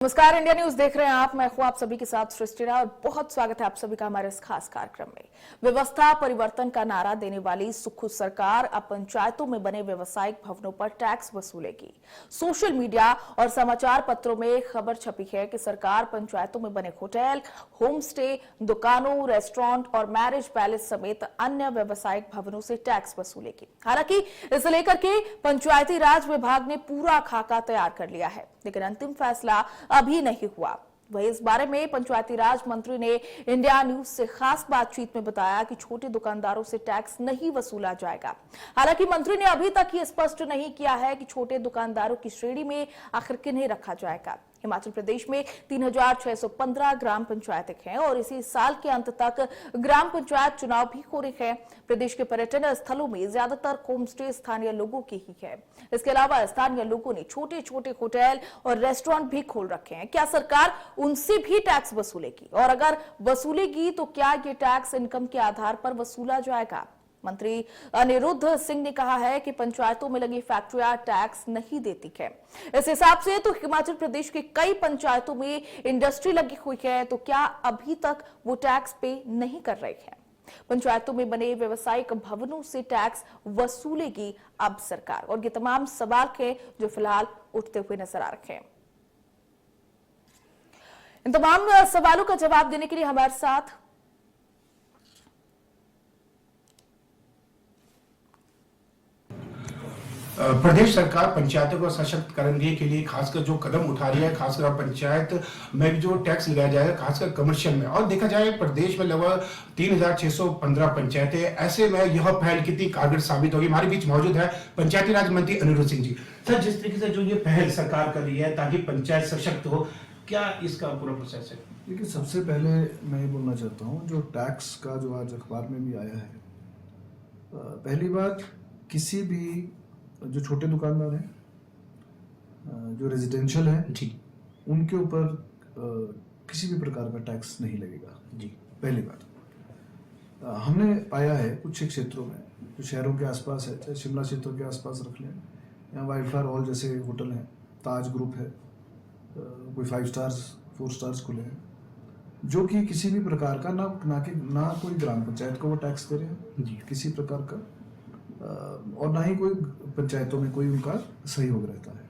नमस्कार, India news देख रहे हैं आप। मैं हूं आप सभी के साथ सृष्टिरा और बहुत स्वागत है आप सभी का हमारे इस खास कार्यक्रम में। व्यवस्था परिवर्तन का नारा देने वाली सुखू सरकार अब पंचायतों में बने व्यवसायिक भवनों पर टैक्स वसूलेगी। सोशल मीडिया और समाचार पत्रों में खबर छपी है कि सरकार पंचायतों में बने होटल, होम स्टे, दुकानों, रेस्टोरेंट और मैरिज पैलेस समेत अन्य व्यवसायिक भवनों से टैक्स वसूलेगी। हालांकि इसे लेकर के पंचायती राज विभाग ने पूरा खाका तैयार कर लिया है, लेकिन अंतिम फैसला अभी नहीं हुआ। वही इस बारे में पंचायती राज मंत्री ने इंडिया न्यूज से खास बातचीत में बताया कि छोटे दुकानदारों से टैक्स नहीं वसूला जाएगा। हालांकि मंत्री ने अभी तक ये स्पष्ट नहीं किया है कि छोटे दुकानदारों की श्रेणी में आखिर किन्हें रखा जाएगा। हिमाचल प्रदेश में 3615 ग्राम पंचायतें हैं और इसी साल के अंत तक ग्राम पंचायत चुनाव भी हो रहे हैं। प्रदेश के पर्यटन स्थलों में ज्यादातर होम स्टे स्थानीय लोगों की ही है। इसके अलावा स्थानीय लोगों ने छोटे छोटे होटल और रेस्टोरेंट भी खोल रखे हैं। क्या सरकार उनसे भी टैक्स वसूलेगी, और अगर वसूलेगी तो क्या ये टैक्स इनकम के आधार पर वसूला जाएगा? मंत्री अनिरुद्ध सिंह ने कहा है कि पंचायतों में लगी फैक्ट्रियां टैक्स नहीं देती है। इस हिसाब से तो हिमाचल प्रदेश के कई पंचायतों में इंडस्ट्री लगी हुई है, तो क्या अभी तक वो टैक्स पे नहीं कर रही है? पंचायतों में बने व्यवसायिक भवनों से टैक्स वसूलेगी अब सरकार, और ये तमाम सवाल हैं जो फिलहाल उठते हुए नजर आ रहे हैं। इन तमाम सवालों का जवाब देने के लिए हमारे साथ प्रदेश सरकार पंचायतों को सशक्त करने के लिए खासकर जो कदम उठा रही है, खासकर पंचायत में भी जो टैक्स लगाया जाएगा, खासकर कमर्शियल में। और देखा जाए प्रदेश में लगभग 3615 पंचायतें, ऐसे में यह पहल कितनी कारगर साबित होगी। हमारे बीच मौजूद है पंचायती राज मंत्री अनिरुद्ध सिंह जी। सर, जिस तरीके से जो ये पहल सरकार कर रही है ताकि पंचायत सशक्त हो, क्या इसका पूरा प्रोसेस है? देखिए, सबसे पहले मैं ये बोलना चाहता हूँ, जो टैक्स का जो आज अखबार में भी आया है, पहली बात, किसी भी जो छोटे दुकानदार हैं, जो रेजिडेंशियल हैं जी, उनके ऊपर किसी भी प्रकार का टैक्स नहीं लगेगा जी। पहली बात, हमने पाया है कुछ क्षेत्रों में जो शहरों के आसपास है, चाहे शिमला क्षेत्र के आसपास रख लें, यहाँ वाइट फ्लावर हॉल जैसे होटल हैं, ताज ग्रुप है, कोई 5 स्टार्स 4 स्टार्स खुले हैं, जो कि किसी भी प्रकार का ना कोई ग्राम पंचायत को वो टैक्स दे रहे हैं जी, किसी प्रकार का, और ना ही कोई पंचायतों में कोई उनका सहयोग रहता है।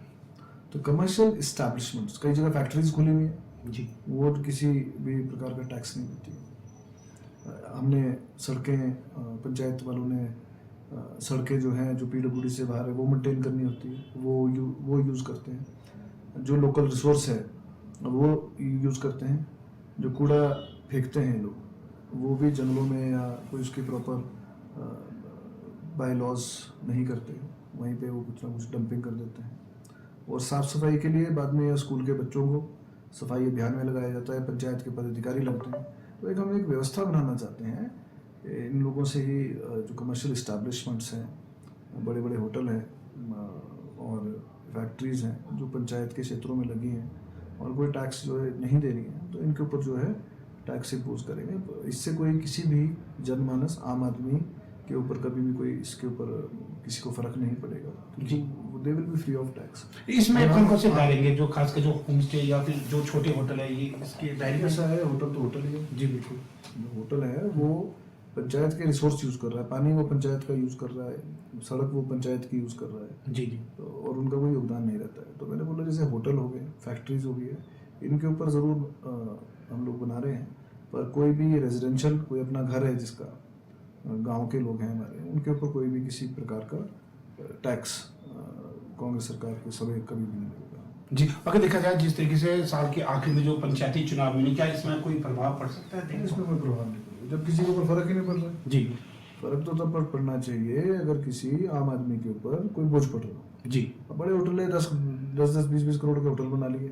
तो कमर्शियल इस्टेब्लिशमेंट्स, कई जगह फैक्ट्रीज खुली हुई है जी, वो किसी भी प्रकार का टैक्स नहीं देती है। हमने सड़कें, पंचायत वालों ने सड़कें जो हैं, जो पीडब्ल्यूडी से बाहर है, वो मेंटेन करनी होती है, वो यूज़ करते हैं। जो लोकल रिसोर्स है वो यूज़ करते हैं। जो कूड़ा फेंकते हैं लोग, वो भी जंगलों में या कोई उसकी प्रॉपर बाय लॉज नहीं करते, वहीं पे वो कुछ ना कुछ डंपिंग कर देते हैं। और साफ़ सफाई के लिए बाद में या स्कूल के बच्चों को सफाई अभियान में लगाया जाता है, पंचायत के पदाधिकारी लगते हैं। तो हम एक व्यवस्था बनाना चाहते हैं इन लोगों से ही, जो कमर्शियल इस्टेब्लिशमेंट्स हैं, बड़े बड़े होटल हैं और फैक्ट्रीज़ हैं जो पंचायत के क्षेत्रों में लगी हैं और कोई टैक्स जो है नहीं दे रही हैं, तो इनके ऊपर जो है टैक्स इम्पोज करेंगे। इससे कोई किसी भी जनमानस, आम आदमी के ऊपर कभी भी कोई इसके ऊपर किसी को फर्क नहीं पड़ेगा जी। They will be free of tax. इसमें कौन से डालेंगे, जो खासकर जो होम स्टे या फिर जो छोटे होटल है, ये इसके दायरे ऐसा है? होटल तो होटल ही है जी, बिल्कुल। जो होटल है वो पंचायत के रिसोर्स यूज कर रहा है, पानी वो पंचायत का यूज कर रहा है, सड़क वो पंचायत की यूज कर रहा है जी जी, तो, और उनका कोई योगदान नहीं रहता है। तो मैंने बोला जैसे होटल हो गए, फैक्ट्रीज हो गई है, इनके ऊपर जरूर हम लोग बना रहे हैं, पर कोई भी रेजिडेंशियल, कोई अपना घर है जिसका, गांव के लोग हैं हमारे, उनके ऊपर कोई भी किसी प्रकार का टैक्स कांग्रेस सरकार के समय कभी भी नहीं लगेगा जी। अगर देखा जाए जिस तरीके से साल के आखिर में जो पंचायती चुनाव में, क्या इसमें कोई प्रभाव पड़ सकता है? इसमें कोई प्रभाव नहीं पड़ेगा, जब किसी के ऊपर फर्क ही नहीं पड़ रहा जी। फर्क तो तब पड़ना चाहिए अगर किसी आम आदमी के ऊपर कोई बोझ पड़ रहा हो जी। बड़े होटल है, 10-20 करोड़ के होटल बना लिए,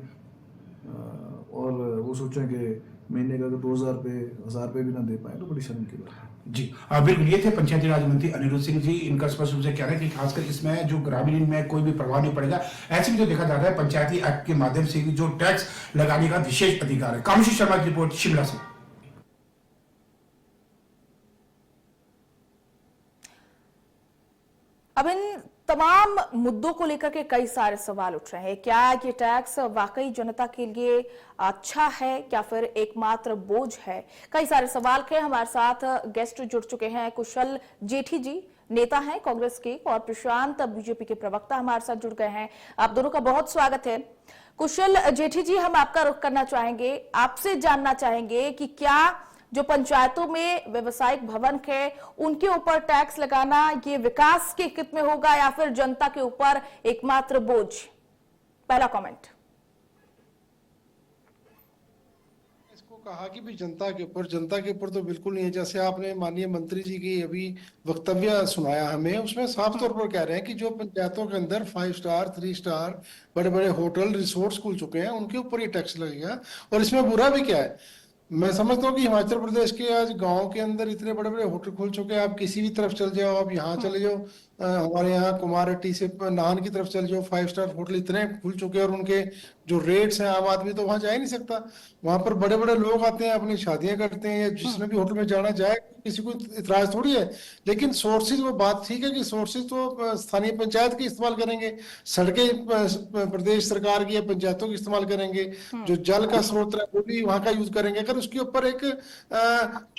और वो सोचें कि महीने का अगर 2000 पे 1000 पे भी ना दे पाए तो बड़ी शर्म की बात है जी। बिल्कुल, ये थे पंचायती राज मंत्री अनिरुद्ध सिंह जी। इनका स्पष्ट रूप से कहना है कि खासकर इसमें जो ग्रामीण में कोई भी प्रभाव नहीं पड़ेगा। ऐसे भी जो देखा जाता है पंचायती एक्ट के माध्यम से जो टैक्स लगाने का विशेष अधिकार है। कामशी शर्मा की रिपोर्ट शिमला से। अब इन तमाम मुद्दों को लेकर के कई सारे सवाल उठ रहे हैं। क्या ये टैक्स वाकई जनता के लिए अच्छा है या फिर एकमात्र बोझ है? कई सारे सवाल के हमारे साथ गेस्ट जुड़ चुके हैं। कुशल जेठी जी नेता हैं कांग्रेस के और प्रशांत बीजेपी के प्रवक्ता हमारे साथ जुड़ गए हैं। आप दोनों का बहुत स्वागत है। कुशल जेठी जी, हम आपका रुख करना चाहेंगे, आपसे जानना चाहेंगे कि क्या जो पंचायतों में व्यवसायिक भवन है उनके ऊपर टैक्स लगाना ये विकास के हित में होगा या फिर जनता के ऊपर एकमात्र बोझ? पहला कमेंट। इसको कहा कि भी जनता के ऊपर तो बिल्कुल नहीं है। जैसे आपने माननीय मंत्री जी की अभी वक्तव्य सुनाया हमें, उसमें साफ तौर पर कह रहे हैं कि जो पंचायतों के अंदर 5 स्टार 3 स्टार बड़े बड़े होटल रिसोर्ट खुल चुके हैं उनके ऊपर ये टैक्स लगेगा। और इसमें बुरा भी क्या है? मैं समझता हूँ कि हिमाचल प्रदेश के आज गांव के अंदर इतने बड़े बड़े होटल खुल चुके हैं। आप किसी भी तरफ चल जाओ, आप यहाँ चले जाओ, हमारे यहाँ कुमारहट्टी से नाहन की तरफ चले जाओ, 5 स्टार होटल इतने खुल चुके हैं और उनके जो रेट्स हैं, आम आदमी तो वहां जा ही नहीं सकता। वहां पर बड़े बड़े लोग आते हैं, अपनी शादियां करते हैं, या जिसने भी होटल में जाना जाए, किसी को इतराज थोड़ी है। लेकिन सोर्सेज, वो बात ठीक है कि सोर्सेज तो स्थानीय पंचायत के इस्तेमाल करेंगे, सड़कें प्रदेश सरकार की या पंचायतों की इस्तेमाल करेंगे, जो जल का स्रोत है वो भी वहां का यूज करेंगे। अगर उसके ऊपर एक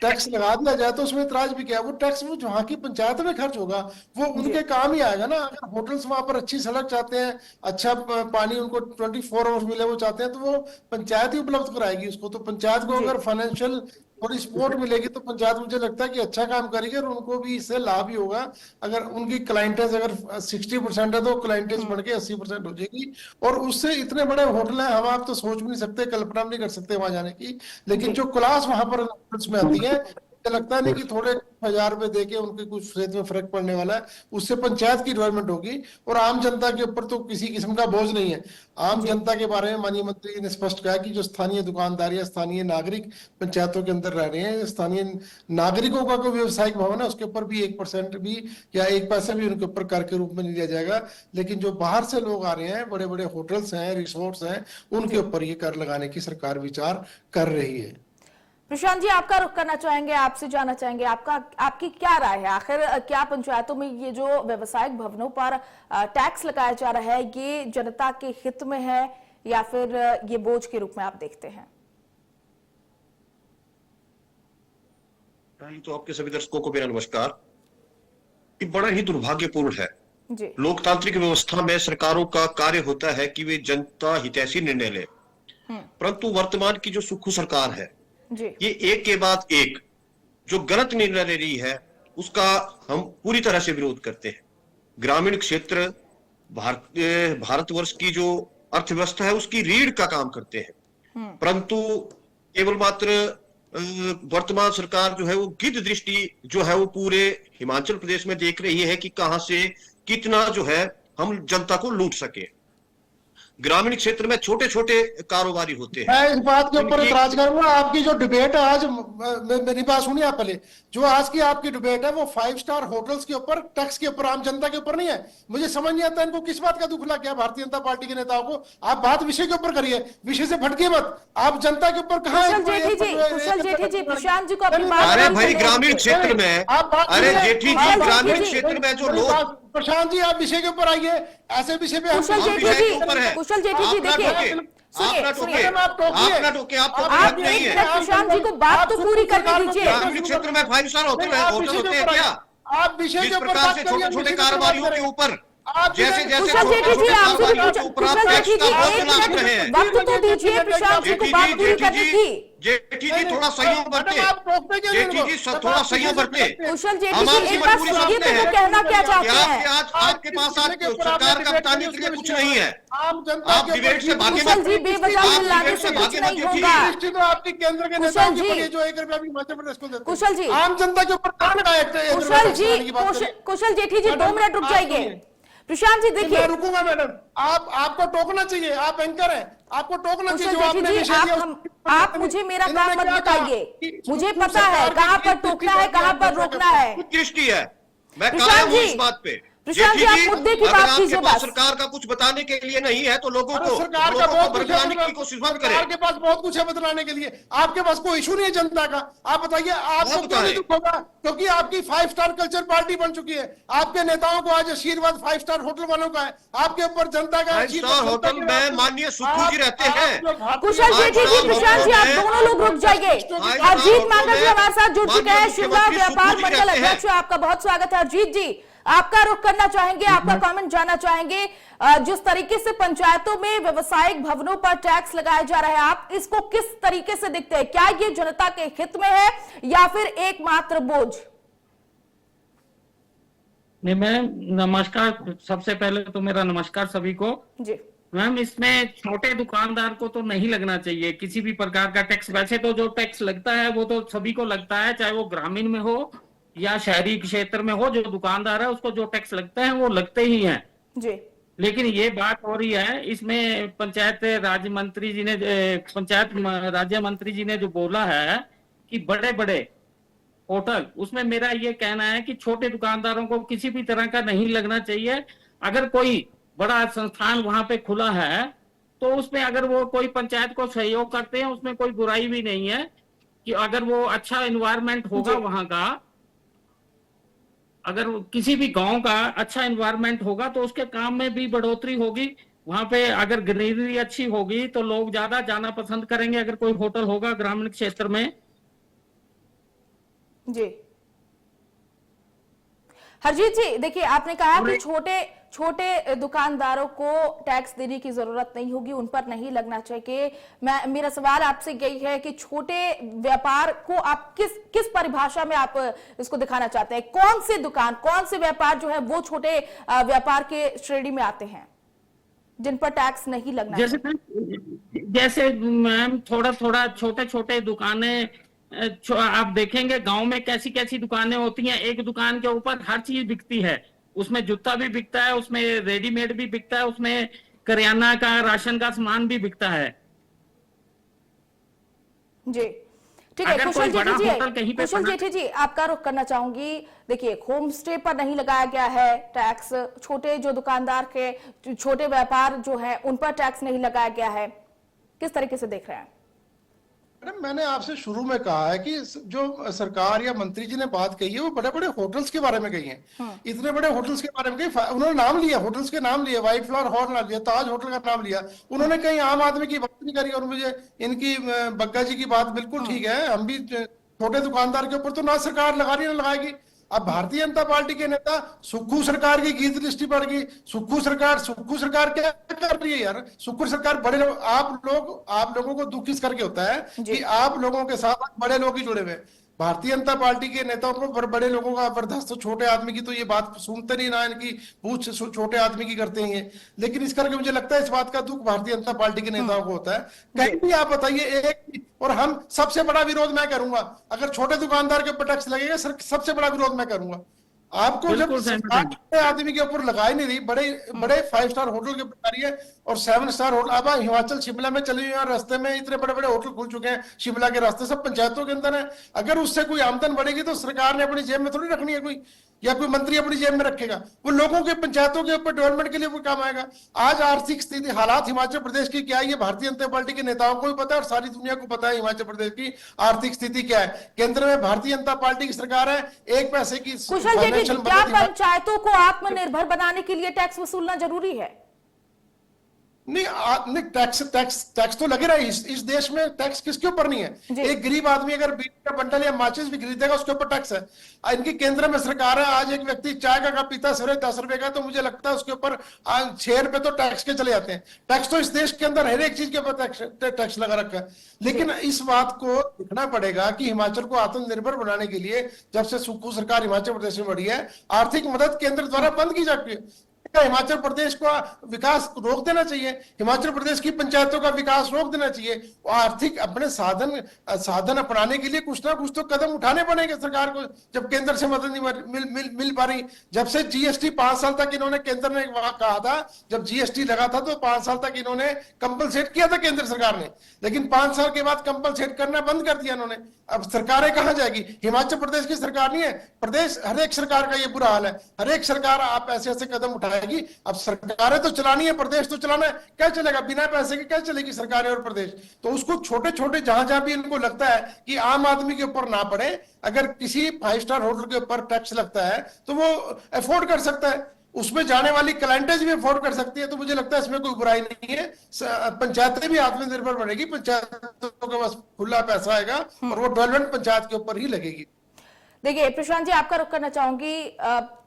टैक्स लगा दिया जाए तो उसमें इतराज भी क्या है? वो टैक्स वो वहां की पंचायत में खर्च होगा, वो उनके काम ही आएगा ना। अगर होटल्स वहां पर अच्छी सड़क चाहते हैं, अच्छा पानी उनको 24 आवर्स मिले वो चाहते हैं, तो वो पंचायत ही उपलब्ध कराएगी उसको। तो पंचायत को अगर फाइनेंशियल थोड़ी सपोर्ट मिलेगी तो पंचायत, मुझे लगता है कि अच्छा काम करेगी और उनको भी इससे लाभ ही होगा। अगर उनकी क्लाइंटेज अगर 60% है तो क्लाइंटेज बढ़ के 80% हो जाएगी। और उससे इतने बड़े होटल हैं, हम आप तो सोच भी नहीं सकते, कल्पना भी नहीं कर सकते वहां जाने की। लेकिन जो क्लास वहां पर में आती है, मुझे लगता नहीं कि थोड़े 1000 रुपए देके उनके कुछ क्षेत्र में फर्क पड़ने वाला है। उससे पंचायत की डेवलपमेंट होगी और आम जनता के ऊपर तो किसी किस्म का बोझ नहीं है। आम जनता के बारे में माननीय मंत्री जी ने स्पष्ट कहा कि जो स्थानीय दुकानदार या स्थानीय नागरिक पंचायतों के अंदर रह रहे हैं, स्थानीय नागरिकों का कोई व्यवसायिक भवन है उसके ऊपर भी 1% भी या 1 पैसा भी उनके ऊपर कर के रूप में नहीं लिया जाएगा। लेकिन जो बाहर से लोग आ रहे हैं, बड़े बड़े होटल्स हैं, रिसोर्ट्स हैं, उनके ऊपर ये कर लगाने की सरकार विचार कर रही है। प्रशांत जी, आपका रुख करना चाहेंगे, आपसे जानना चाहेंगे आपकी क्या राय है? आखिर क्या पंचायतों में ये जो व्यवसायिक भवनों पर टैक्स लगाया जा रहा है ये जनता के हित में है या फिर ये बोझ के रूप में आप देखते हैं? तो आपके सभी दर्शकों को मेरा नमस्कार। ये बड़ा ही दुर्भाग्यपूर्ण है जी। लोकतांत्रिक व्यवस्था में सरकारों का कार्य होता है कि वे जनता हितैषी निर्णय ले, परंतु वर्तमान की जो सुक्खू सरकार है जी। ये एक के बाद एक जो गलत निर्णय ले रही है उसका हम पूरी तरह से विरोध करते हैं। ग्रामीण क्षेत्र भारतवर्ष की जो अर्थव्यवस्था है उसकी रीढ़ का काम करते हैं, परंतु केवल मात्र वर्तमान सरकार जो है वो गिद्ध दृष्टि जो है वो पूरे हिमाचल प्रदेश में देख रही है कि कहां से कितना जो है हम जनता को लूट सके। ग्रामीण क्षेत्र में छोटे छोटे कारोबारी होते हैं। मैं इस बात के ऊपर इतराज करूंगा। आपकी जो डिबेट है आज, मेरी बात सुनिए आप पहले, जो आज की आपकी डिबेट है वो 5 स्टार होटल्स के ऊपर, टैक्स के ऊपर, आम जनता के ऊपर नहीं है। मुझे समझ नहीं आता इनको किस बात का दुख लग गया भारतीय जनता पार्टी के नेताओं को। आप बात विषय के ऊपर करिए, विषय से भटकिए मत। आप जनता के ऊपर कहाँ? कुशल जेठी जी, प्रशांत जी को अपनी बात। अरे भाई ग्रामीण क्षेत्र में, अरे जेठी जी ग्रामीण क्षेत्र में जो लोग, प्रशांत जी आप विषय के ऊपर आइए। ऐसे विषय पे कुशल जेठी जी देखिए, प्रशांत जी को बात तो पूरी करने दीजिए। ग्रामीण क्षेत्र में 5 स्टार होटल होते हैं क्या? आप विषय जिस के ऊपर प्रकार से छोटे छोटे कारोबारियों के ऊपर जैसे कुशल जेठी जी आपसे वक्त तो दीजिए प्रशांत जी को बात पूरी करने की। जेठी जी थोड़ा सहयोग बरते, जेठी जी थोड़ा सहयोग बरते। कुशल जेठी जी एक बात सुनिए तो वो कहना क्या चाहते हैं? आज आपके पास आज सरकार का बताने के लिए कुछ नहीं है, आप डिबेट से भागे कुशल जी बेवजह चिल्लाने से कुछ नहीं होगा। आपकी केंद्र के नेताओं के ऊपर जो 1 रुपया भी मध्य प्रदेश को देते हैं, कुशल जी, आम जनता के ऊपर कौन लगाए? कुशल जेठी जी 2 मिनट रुक जाइए। प्रशांत जी देखिए, मैं रुकूंगा मैडम, आपको टोकना चाहिए, आप एंकर हैं, आपको टोकना चाहिए। जो आपने विषय दिया आप मुझे मेरा काम मत बताइए, मुझे पता है कहां पर टोकना है, कहां पर रोकना है। दृष्टि है, मैं कायम हूं इस बात पे। प्रशांत जी, आप मुद्दे की अगर बात आपके कीजिए पास बस। सरकार का कुछ बताने के लिए नहीं है तो लोगों अरे को सरकार का बहुत कुछ है, भड़काने की कोशिश मत सरकार करें। के पास बहुत कुछ है बतलाने के लिए। आपके पास कोई इशू नहीं है जनता का। आप बताइए आपको आप क्यों नहीं बताएं। दुख होगा? क्योंकि आपकी 5 स्टार कल्चर पार्टी बन चुकी है। आपके नेताओं को आज आशीर्वाद 5 स्टार होटल वालों का है। आपके ऊपर जनता का 5 स्टार होटल में माननीय सुक्खू जी रहते हैं। कुशल जी, जी जी, प्रशांत जी, आप दोनों लोग रुक जाइए। हरजीत मांगल जी हमारे साथ जुड़ चुके हैं, शिमला व्यापार मंडल अध्यक्ष। आपका बहुत स्वागत है हरजीत जी। आपका रुख करना चाहेंगे, आपका कमेंट जानना चाहेंगे। जिस तरीके से पंचायतों में व्यवसायिक भवनों पर टैक्स लगाया जा रहा है, आप इसको किस तरीके से देखते हैं? क्या ये जनता के हित में है या फिर एकमात्र बोझ? नहीं मैम, नमस्कार। सबसे पहले तो मेरा नमस्कार सभी को। जी मैम, इसमें छोटे दुकानदार को तो नहीं लगना चाहिए किसी भी प्रकार का टैक्स। वैसे तो जो टैक्स लगता है वो तो सभी को लगता है, चाहे वो ग्रामीण में हो या शहरी क्षेत्र में हो। जो दुकानदार है उसको जो टैक्स लगते हैं वो लगते ही हैं। जी, लेकिन ये बात हो रही है इसमें पंचायत राज्य मंत्री जी ने जो बोला है कि बड़े बड़े होटल, उसमें मेरा ये कहना है कि छोटे दुकानदारों को किसी भी तरह का नहीं लगना चाहिए। अगर कोई बड़ा संस्थान वहां पे खुला है तो उसमें अगर वो कोई पंचायत को सहयोग करते हैं उसमें कोई बुराई भी नहीं है, कि अगर वो अच्छा एनवायरनमेंट होगा वहां का, अगर किसी भी गांव का अच्छा एनवायरनमेंट होगा तो उसके काम में भी बढ़ोतरी होगी। वहां पे अगर ग्रीनरी अच्छी होगी तो लोग ज्यादा जाना पसंद करेंगे अगर कोई होटल होगा ग्रामीण क्षेत्र में। जी हरजीत जी, देखिए आपने कहा कि छोटे दुकानदारों को टैक्स देने की जरूरत नहीं होगी, उन पर नहीं लगना चाहिए। मेरा सवाल आपसे यही है कि छोटे व्यापार को आप किस परिभाषा में आप इसको दिखाना चाहते हैं? कौन से दुकान, कौन से व्यापार जो है वो छोटे व्यापार के श्रेणी में आते हैं जिन पर टैक्स नहीं लगना चाहिए? जैसे मैम थोड़ा छोटे छोटे दुकानें आप देखेंगे गांव में कैसी कैसी दुकानें होती हैं। एक दुकान के ऊपर हर चीज बिकती है, उसमें जूता भी बिकता है, उसमें रेडीमेड भी बिकता है, उसमें करियाना का, राशन का सामान भी बिकता है। जी ठीक है। कुशल जेठी जी, आपका रुख करना चाहूंगी। देखिए, होम स्टे पर नहीं लगाया गया है टैक्स, छोटे जो दुकानदार के छोटे व्यापार जो है उन पर टैक्स नहीं लगाया गया है, किस तरीके से देख रहे हैं? मैडम, मैंने आपसे शुरू में कहा है कि जो सरकार या मंत्री जी ने बात कही है वो बड़े बड़े होटल्स के बारे में कही है। इतने बड़े होटल्स के बारे में कही, उन्होंने नाम लिया, होटल्स के नाम लिए, व्हाइट फ्लावर हॉल नाम लिया, ताज होटल का नाम लिया। उन्होंने कहीं आम आदमी की बात नहीं करी। और मुझे इनकी बग्गा जी की बात बिल्कुल ठीक है। हम भी छोटे दुकानदार के ऊपर तो ना सरकार लगा रही ना लगाएगी। अब भारतीय जनता पार्टी के नेता सुक्खू सरकार की गीत लिस्टी पड़ गई। सुक्खू सरकार क्या कर रही है यार? सुक्खू सरकार बड़े लोग, आप लोगों को दुख किस करके होता है कि आप लोगों के साथ बड़े लोग ही जुड़े हुए। भारतीय जनता पार्टी के नेताओं को बड़े लोगों का बर्दाश्त, छोटे आदमी की तो ये बात सुनते नहीं ना, इनकी पूछ छोटे आदमी की करते हैं ये। लेकिन इस करके मुझे लगता है इस बात का दुख भारतीय जनता पार्टी के नेताओं को होता है। कहीं भी आप बताइए एक, और हम सबसे बड़ा विरोध मैं करूंगा अगर छोटे दुकानदार के ऊपर टैक्स लगेगा, सबसे बड़ा विरोध मैं करूंगा। आपको जब सरकार आदमी के ऊपर लगा ही नहीं रही, बड़े 5 स्टार होटल के ऊपर है और 7 स्टार होटल। अब हिमाचल शिमला में चले हुए रास्ते में इतने बड़े बड़े होटल खुल चुके हैं, शिमला के रास्ते सब पंचायतों के अंदर है। अगर उससे कोई आमदन बढ़ेगी तो सरकार ने अपनी जेब में थोड़ी रखनी है कोई, या कोई मंत्री अपनी जेब में रखेगा। वो लोगों के, पंचायतों के ऊपर डेवलपमेंट के लिए वो काम आएगा। आज आर्थिक स्थिति, हालात हिमाचल प्रदेश की क्या है ये भारतीय जनता पार्टी के नेताओं को भी पता है और सारी दुनिया को पता है हिमाचल प्रदेश की आर्थिक स्थिति क्या है। केंद्र में भारतीय जनता पार्टी की सरकार है, एक पैसे की। कुशल जी, क्या पंचायतों को आत्मनिर्भर बनाने के लिए टैक्स वसूलना जरूरी है? नहीं, टैक्स तो लगे रहे। इस देश में टैक्स किसके ऊपर नहीं है? एक गरीब आदमी अगर बीड़ी का बंडल या माचिस भी खरीदेगा उसके ऊपर टैक्स है। इनकी केंद्र में सरकार है। आज एक व्यक्ति चाय का कप पीता सवेरे 10 रुपए का, तो मुझे लगता है उसके ऊपर 6 रुपए तो टैक्स के चले जाते हैं। टैक्स तो इस देश के अंदर हर एक चीज के ऊपर टैक्स लगा रखा है। लेकिन इस बात को देखना पड़ेगा कि हिमाचल को आत्मनिर्भर बनाने के लिए जब से सुक्खू सरकार हिमाचल प्रदेश में बढ़ी है, आर्थिक मदद केंद्र द्वारा बंद की जाती है। क्या हिमाचल प्रदेश का विकास रोक देना चाहिए? हिमाचल प्रदेश की पंचायतों का विकास रोक देना चाहिए? आर्थिक अपने साधन अपनाने के लिए कुछ ना कुछ तो कदम उठाने पड़ेंगे सरकार को, जब केंद्र से मदद नहीं मिल पा रही। जब से जीएसटी 5 साल तक इन्होंने, केंद्र ने कहा था, जब जीएसटी लगा था तो 5 साल तक इन्होंने कंपलसेट किया था केंद्र सरकार ने, लेकिन 5 साल के बाद कंपलसेट करना बंद कर दिया इन्होंने। अब सरकारें कहां जाएगी? हिमाचल प्रदेश की सरकार नहीं है, प्रदेश हर एक सरकार का ये बुरा हाल है। हर एक सरकार आप ऐसे ऐसे कदम उठाएगी। अब सरकारें तो चलानी है, प्रदेश तो चलाना है, क्या चलेगा? बिना पैसे के क्या चलेगी सरकारें और प्रदेश? तो उसको छोटे छोटे जहां जहां भी इनको लगता है कि आम आदमी के ऊपर ना पड़े, अगर किसी 5 स्टार होटल के ऊपर टैक्स लगता है तो वो अफोर्ड कर सकता है, उसमें जाने वाली क्लाइंटेज भी अफोर्ड कर सकती है, तो मुझे लगता है इसमें कोई बुराई नहीं है। पंचायतें भी आत्मनिर्भर बनेगी, पंचायतों के पास खुला पैसा आएगा और वो डेवलपमेंट पंचायत के ऊपर ही लगेगी। देखिए प्रशांत जी, आपका रुख करना चाहूंगी,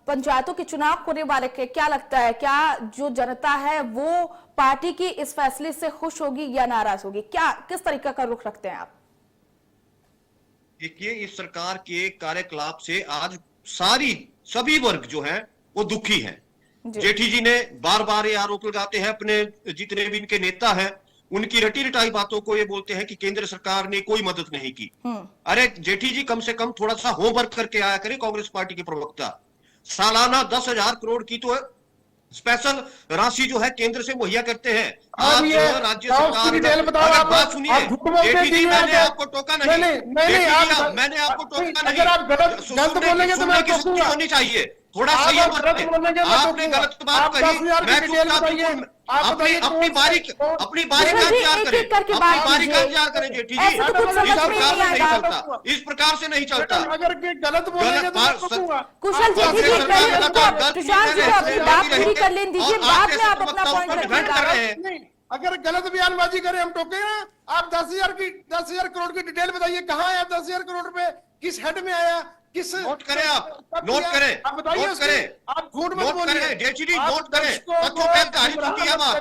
पंचायतों के चुनाव होने वाले के क्या लगता है, क्या जो जनता है वो पार्टी की इस फैसले से खुश होगी या नाराज होगी? क्या किस तरीके का रुख रखते हैं आप? देखिए, इस सरकार के कार्यकलाप से आज सभी वर्ग जो है वो दुखी है। जेठी जी ने बार बार ये आरोप लगाते हैं, अपने जितने भी इनके नेता हैं उनकी रटी रटाई बातों को ये बोलते हैं कि केंद्र सरकार ने कोई मदद नहीं की। अरे जेठी जी, कम से कम थोड़ा सा होमवर्क करके आया करें। कांग्रेस पार्टी के प्रवक्ता सालाना 10,000 करोड़ की तो स्पेशल राशि जो है केंद्र से मुहैया करते हैं। आज राज्य सरकार, बात सुनिए जेठी जी, मैंने आपको टोका नहीं, मैंने आपको टोका नहीं। अगर आप गलत बोलेंगे तो मैं टोकूंगा। होनी चाहिए, थोड़ा संयम बरतें। आपने गलत बात कही, मैं चुपचाप अपनी बारी का इंतजार करें, अपनी बारी का इंतजार करें जेठी जी। इस प्रकार से नहीं चलता, इस प्रकार से नहीं चलता। अगर गलत बोलेंगे तो मैं टोकूंगा। कुशल जी, प्रशांत जी को अपनी बात पूरी कर लेने दीजिए, बाद में आप अपना पॉइंट रखिएगा। अगर गलत बयानबाजी करें हम टोकेंगे ना। आप 10,000 करोड़ की डिटेल बताइए, कहाँ है 10,000 करोड़ रुपए, किस हेड में आया, किस नोट करें, आप नोट करें, आप बताइए, नोट करें, आप झूठ मत नोट बोलिए, करें जेठी जी, नोट करें। तथ्यों पर आधारित होती है बात,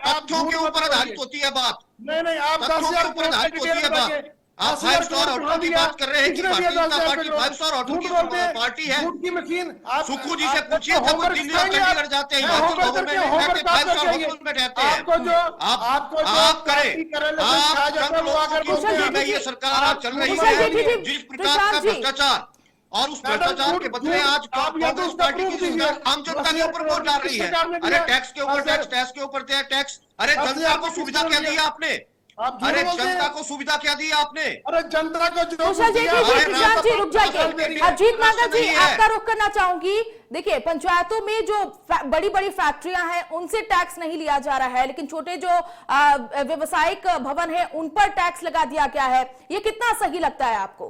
तथ्यों के ऊपर आधारित होती है बात। नहीं, आप 10,000 करोड़ की डिटेल बताइए। आप 5 स्टार होटल की बात कर रहे हैं कि Bharatiya Janata party 5 star hotel की पार्टी है। झूठ की मशीन। सुक्खू जी से पूछिए, वो दिल्ली और चंडीगढ़ जाते हैं, हिमाचल गवर्नमेंट में रहते, 5 स्टार होटल में रहते हैं। आप करें, आप चंद लोगों की ये सरकार आज चल रही है, जिस प्रकार का भ्रष्टाचार, और उस भ्रष्टाचार के बदले आज कांग्रेस पार्टी की आम जनता के ऊपर वोट डाल रही है। अरे टैक्स के ऊपर टैक्स, टैक्स के ऊपर टैक्स। अरे जनता को सुविधा क्या दी आपने? अरे जनता को सुविधा क्या दी आपने? अरे जनता को जो कुशल जी, प्रशांत जी रुक जाइए। अजीत नागर जी, आपका रुख करना चाहूंगी। देखिए, पंचायतों में जो बड़ी बड़ी फैक्ट्रियां हैं उनसे टैक्स नहीं लिया जा रहा है, लेकिन छोटे जो व्यवसायिक भवन है उन पर टैक्स लगा दिया गया है। ये कितना सही लगता है आपको?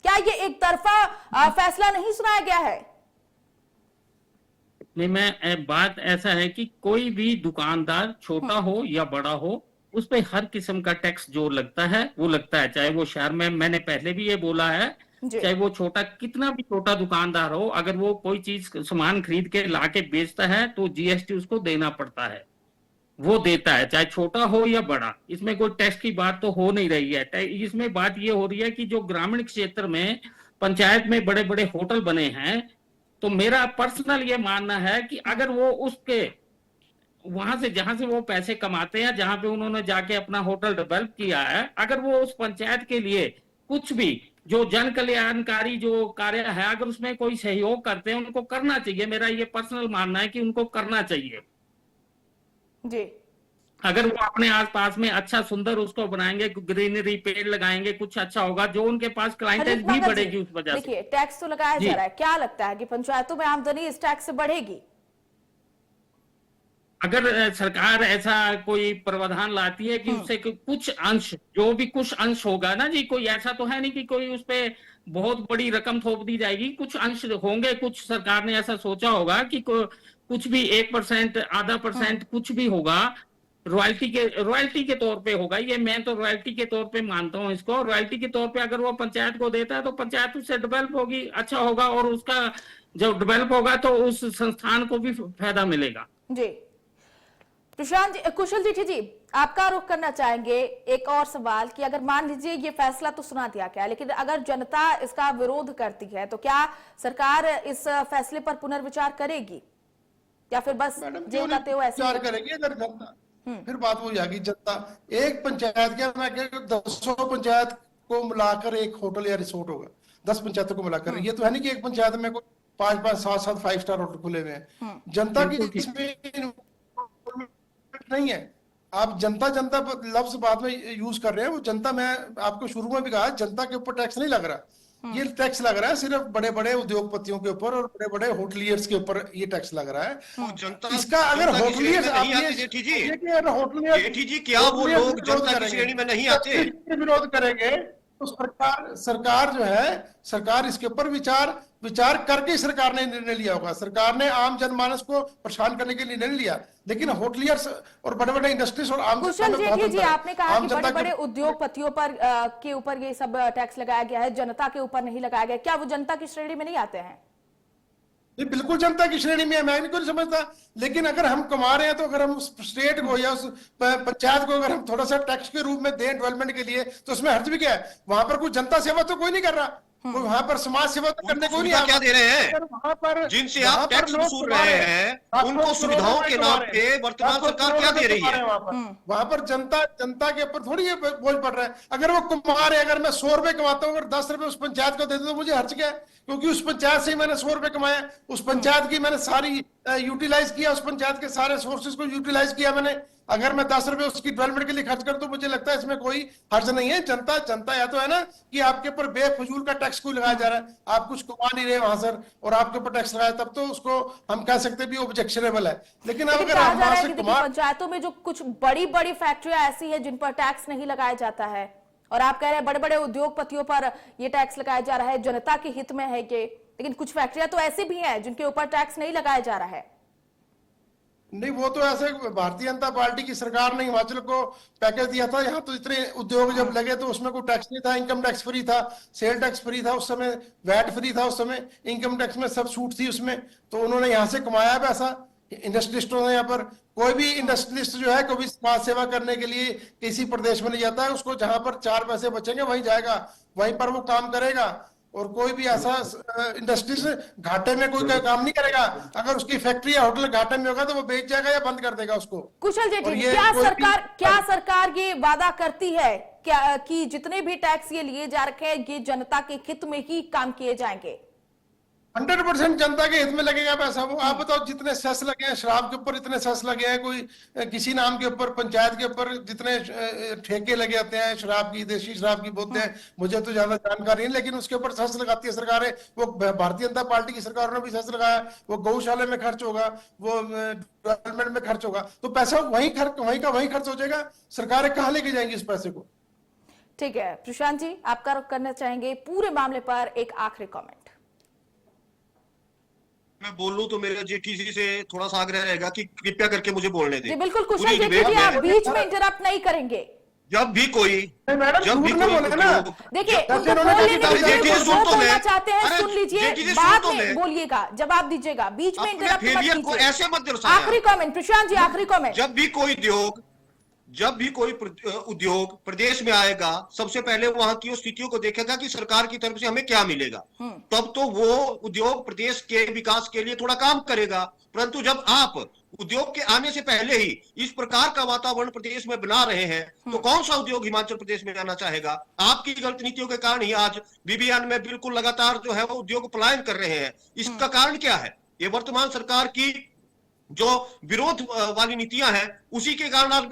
क्या ये एक तरफा फैसला नहीं सुनाया गया है? नहीं, मैं बात ऐसा है कि कोई भी दुकानदार छोटा हो या बड़ा हो, उस पे हर किस्म का टैक्स जो लगता है वो लगता है। चाहे वो शहर में, मैंने पहले भी ये बोला है, चाहे वो छोटा, कितना भी छोटा दुकानदार हो, अगर वो कोई चीज सामान खरीद के लाके बेचता है तो जीएसटी उसको देना पड़ता है, वो देता है, चाहे छोटा हो या बड़ा। इसमें कोई टैक्स की बात तो हो नहीं रही है। इसमें बात ये हो रही है कि जो ग्रामीण क्षेत्र में पंचायत में बड़े बड़े होटल बने हैं, तो मेरा पर्सनल ये मानना है कि अगर वो उसके वहां से, जहां से वो पैसे कमाते हैं, जहां पे उन्होंने जाके अपना होटल डेवलप किया है, अगर वो उस पंचायत के लिए कुछ भी जो जन कल्याणकारी जो कार्य है, अगर उसमें कोई सहयोग करते हैं, उनको करना चाहिए। मेरा ये पर्सनल मानना है कि उनको करना चाहिए जी। अगर वो अपने आसपास में अच्छा सुंदर उसको बनाएंगे, ग्रीनरी, पेड़ लगाएंगे, कुछ अच्छा होगा, जो उनके पास क्लाइंटेज भी बढ़ेगी उस वजह से। देखिए, टैक्स तो लगाया जा रहा है, क्या लगता है कि पंचायतों में आमदनी इस टैक्स से बढ़ेगी? अगर सरकार ऐसा कोई प्रावधान लाती है कि उससे कुछ अंश, जो भी कुछ अंश होगा ना जी, कोई ऐसा तो है नहीं कि कोई उस पे बहुत बड़ी रकम थोप दी जाएगी, कुछ अंश होंगे, कुछ सरकार ने ऐसा सोचा होगा कि कुछ भी 1%, आधा % कुछ भी होगा, रॉयल्टी के तौर पे होगा। ये मैं तो रॉयल्टी के तौर पे मानता हूँ इसको। रॉयल्टी के तौर पे अगर वो पंचायत को देता है तो पंचायत उससे डेवलप होगी, अच्छा होगा, और उसका जब डेवलप होगा तो उस संस्थान को भी फायदा मिलेगा। जी प्रशांत जी, कुशल जी, आपका रुख करना चाहेंगे एक और सवाल कि अगर मान लीजिए ये फैसला तो सुना दिया गया, लेकिन अगर जनता इसका विरोध करती है तो क्या सरकार इस फैसले पर पुनर्विचार करेगी? या फिर बस मैडम जो क्यों कहते हो नहीं ऐसे विचार करेगी अगर जनता, फिर बात वो जाएगी जनता एक पंचायत के, मैं कह 200 पंचायत को मिलाकर एक होटल या रिसोर्ट होगा, 10 पंचायतों को मिलाकर। ये तो है नहीं कि एक पंचायत में कोई 5-5, 7-7 5 स्टार होटल खुले हुए हैं। जनता की बिल्कुल ठीक। इसमें नहीं है। आप जनता जनता लफ्ज बाद में यूज कर रहे हैं, वो जनता, मैं आपको शुरू में भी कहा जनता के ऊपर टैक्स नहीं लग रहा, ये टैक्स लग रहा है सिर्फ बड़े बड़े उद्योगपतियों के ऊपर और बड़े बड़े होटलियर्स के ऊपर ये टैक्स लग रहा है। तो जनता इसका अगर जनता की श्रेणी होटलियर्स में नहीं आते जेठी जी, जेठी जी क्या वो लोग जनता की श्रेणी में नहीं आते? विरोध करेंगे तो सरकार जो है, सरकार इसके ऊपर विचार करके सरकार ने निर्णय लिया होगा। सरकार ने आम जनमानस को परेशान करने के लिए निर्णय नहीं लिया, लेकिन होटलियर्स और बड़े बड़े इंडस्ट्रीज और आम कुशल जेठी जी, आपने कहा कि बड़े बड़े के उद्योगपतियों पर के ऊपर ये सब टैक्स लगाया गया है, जनता के ऊपर नहीं लगाया गया। क्या वो जनता की श्रेणी में नहीं आते हैं? ये बिल्कुल जनता की श्रेणी में है, मैं नहीं समझता। लेकिन अगर हम कमा रहे हैं तो अगर हम उस स्टेट को या उस पंचायत को अगर हम थोड़ा सा टैक्स के रूप में दें डेवलपमेंट के लिए, तो उसमें हर्ज भी क्या है? वहां पर कोई जनता सेवा तो कोई नहीं कर रहा, कोई वहां पर समाज सेवा तो करने कोई नहीं आ रहा। क्या दे रहे हैं? वहां पर जिनसे आप टैक्स वसूल रहे हैं उनको सुविधाओं के नाम पे वर्तमान सरकार क्या दे रही है? वहां पर जनता के ऊपर थोड़ी ये बोझ पड़ रहा है। अगर वो कमा रहे, अगर मैं 100 रुपए कमाता हूँ, अगर 10 रुपए उस पंचायत को दे दूं तो मुझे हर्ज क्या है? क्योंकि उस पंचायत से ही मैंने 100 रुपए कमाया, उस पंचायत की मैंने सारी यूटिलाइज किया, उस पंचायत के सारे सोर्सेज को यूटिलाइज किया मैंने। अगर मैं 10 रुपए उसकी डेवलपमेंट के लिए खर्च कर, तो मुझे लगता है इसमें कोई हर्ज नहीं है। जनता या तो है ना कि आपके ऊपर बेफजूल का टैक्स कोई लगाया जा रहा है, आप कुछ कमा नहीं रहे वहां सर, और आपके ऊपर टैक्स लगाया, तब तो उसको हम कह सकते हैं भी ऑब्जेक्शनेबल है। लेकिन अब अगर कहा हम जा रहा वहां है से कि देखिए कमा, पंचायतों में जो कुछ बड़ी बड़ी फैक्ट्रियां ऐसी है जिन पर टैक्स नहीं लगाया जाता है, और आप कह रहे हैं बड़े बड़े उद्योगपतियों पर ये टैक्स लगाया जा रहा है, जनता के हित में है ये। लेकिन कुछ फैक्ट्रियां तो ऐसी भी हैं जिनके ऊपर टैक्स नहीं लगाया जा रहा है। नहीं, वो तो ऐसे भारतीय जनता पार्टी की सरकार ने हिमाचल को पैकेज दिया था, यहाँ तो इतने उद्योग जब लगे तो उसमें कोई टैक्स नहीं था, इनकम टैक्स फ्री था, सेल टैक्स फ्री था उस समय, वैट फ्री था उस समय, इनकम टैक्स में सब छूट थी उसमें। तो उन्होंने यहाँ से कमाया पैसा इंडस्ट्रियलिस्टों ने। यहाँ पर कोई भी इंडस्ट्रियलिस्ट जो है कभी समाज सेवा करने के लिए किसी प्रदेश में नहीं जाता है, उसको जहां पर 4 पैसे बचेंगे वहीं जाएगा, वहीं पर वो काम करेगा। और कोई भी ऐसा इंडस्ट्रीज घाटे में कोई काम नहीं करेगा। अगर उसकी फैक्ट्री या होटल घाटे में होगा तो वो बेच जाएगा या बंद कर देगा उसको। कुशल जेठी, क्या सरकार ये वादा करती है क्या कि जितने भी टैक्स ये लिए जा रखे हैं ये जनता के हित में ही काम किए जाएंगे? 100% जनता के हित में लगेगा पैसा। वो आप बताओ, जितने सेस लगे हैं शराब के ऊपर, इतने सेस लगे हैं, कोई किसी नाम के ऊपर पंचायत के ऊपर जितने ठेके लगे जाते हैं शराब की, देशी शराब की बोलते हैं, मुझे तो ज्यादा जानकारी नहीं, लेकिन उसके ऊपर सेस लगाती है सरकारें। वो भारतीय जनता पार्टी की सरकार ने भी सेस लगाया, वो गौशाले में खर्च होगा, वो डेवलपमेंट में खर्च होगा, तो पैसा वहीं का वहीं खर्च हो जाएगा। सरकारें कहाँ लेके जाएंगी इस पैसे को? ठीक है प्रशांत जी, आपका रुख करना चाहेंगे पूरे मामले पर एक आखिरी कमेंट। मैं बोलूं तो मेरे जेठी जी से थोड़ा सा आग्रह रहेगा कि कृपया करके मुझे बोलने दें। जी बिल्कुल कुशल पूरी जेठी डिबेट जी, आप में बीच में इंटरप्ट नहीं करेंगे। जब भी कोई देखिए बोलना चाहते हैं सुन लीजिए, बाद में बोलिएगा, जवाब दीजिएगा, बीच में इंटरप्ट मत कीजिए। ऐसे मत दर्शाएं। आखिरी कमेंट प्रशांत जी, आखिरी कमेंट। जब भी कोई उद्योग प्रदेश में आएगा, सबसे पहले वहां की स्थितियों को देखेगा कि सरकार की तरफ से हमें क्या मिलेगा, तब तो वो उद्योग प्रदेश के विकास के लिए थोड़ा काम करेगा। परंतु जब आप उद्योग के आने से पहले ही इस प्रकार का वातावरण प्रदेश में बना रहे हैं, तो कौन सा उद्योग हिमाचल प्रदेश में आना चाहेगा? आपकी गलत नीतियों के कारण ही आज बीबीएन में बिल्कुल लगातार जो है वो उद्योग पलायन कर रहे हैं। इसका कारण क्या है? ये वर्तमान सरकार की जो विरोध वाली नीतियां हैं उसी के कारण आप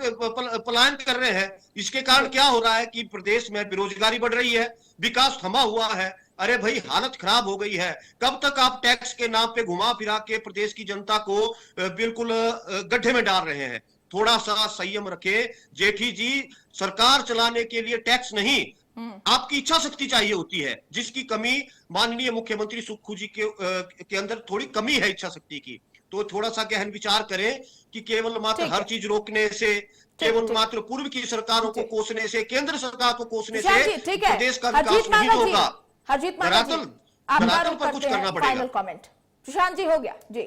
पलायन कर रहे हैं। इसके कारण क्या हो रहा है कि प्रदेश में बेरोजगारी बढ़ रही है, विकास थमा हुआ है। अरे भाई, हालत खराब हो गई है। कब तक आप टैक्स के नाम पे घुमा फिरा के प्रदेश की जनता को बिल्कुल गड्ढे में डाल रहे हैं? थोड़ा सा संयम रखे जेठी जी। सरकार चलाने के लिए टैक्स नहीं, आपकी इच्छा शक्ति चाहिए होती है, जिसकी कमी माननीय मुख्यमंत्री सुक्खू जी के अंदर थोड़ी कमी है इच्छा शक्ति की। तो थोड़ा सा गहन विचार करें कि केवल मात्र हर चीज रोकने से, केवल मात्र पूर्व की सरकारों को कोसने से, केंद्र सरकार को कोसने से प्रदेश का विकास नहीं होगा। हरजीत माता जी, आपका रुख करते हैं फाइनल कमेंट। प्रशांत जी, हो गया जी?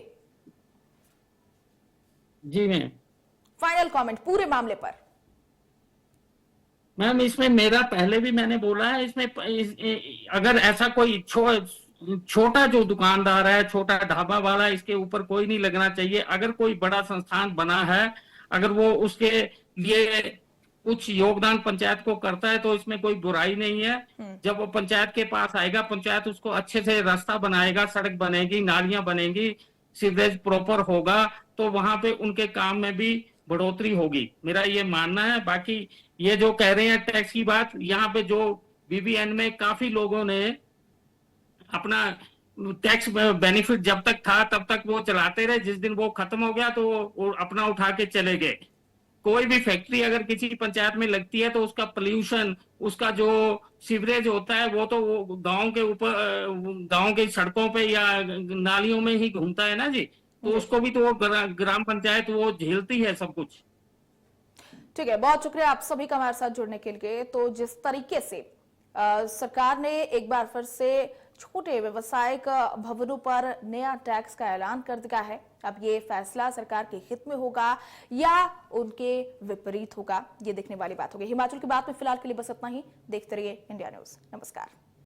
जी मैम, फाइनल कमेंट पूरे मामले पर। मैम इसमें मेरा पहले भी मैंने बोला है, इसमें अगर ऐसा कोई छोटा जो दुकानदार है, छोटा ढाबा वाला, इसके ऊपर कोई नहीं लगना चाहिए। अगर कोई बड़ा संस्थान बना है, अगर वो उसके लिए कुछ योगदान पंचायत को करता है तो इसमें कोई बुराई नहीं है। जब वो पंचायत के पास आएगा, पंचायत उसको अच्छे से रास्ता बनाएगा, सड़क बनेगी, नालियां बनेंगी, सीवरेज प्रॉपर होगा, तो वहां पे उनके काम में भी बढ़ोतरी होगी, मेरा ये मानना है। बाकी ये जो कह रहे हैं टैक्स की बात, यहाँ पे जो बीबीएन में काफी लोगों ने अपना टैक्स बेनिफिट जब तक था तब तक वो चलाते रहे, जिस दिन वो खत्म हो गया तो वो अपना उठा के चले गए। कोई भी फैक्ट्री अगर किसी पंचायत में लगती है तो उसका पोल्यूशन, उसका जो सीवरेज होता है वो तो वो गांव के ऊपर, गांव के सड़कों पे या नालियों में ही घूमता है ना जी, तो उसको भी तो वो ग्राम पंचायत वो झेलती है सब कुछ। ठीक है, बहुत शुक्रिया आप सभी का हमारे साथ जुड़ने के लिए। तो जिस तरीके से सरकार ने एक बार फिर से छोटे व्यवसायिक भवनों पर नया टैक्स का ऐलान कर दिया है, अब ये फैसला सरकार के हित में होगा या उनके विपरीत होगा, ये देखने वाली बात होगी। हिमाचल की बात में फिलहाल के लिए बस इतना ही। देखते रहिए इंडिया न्यूज। नमस्कार।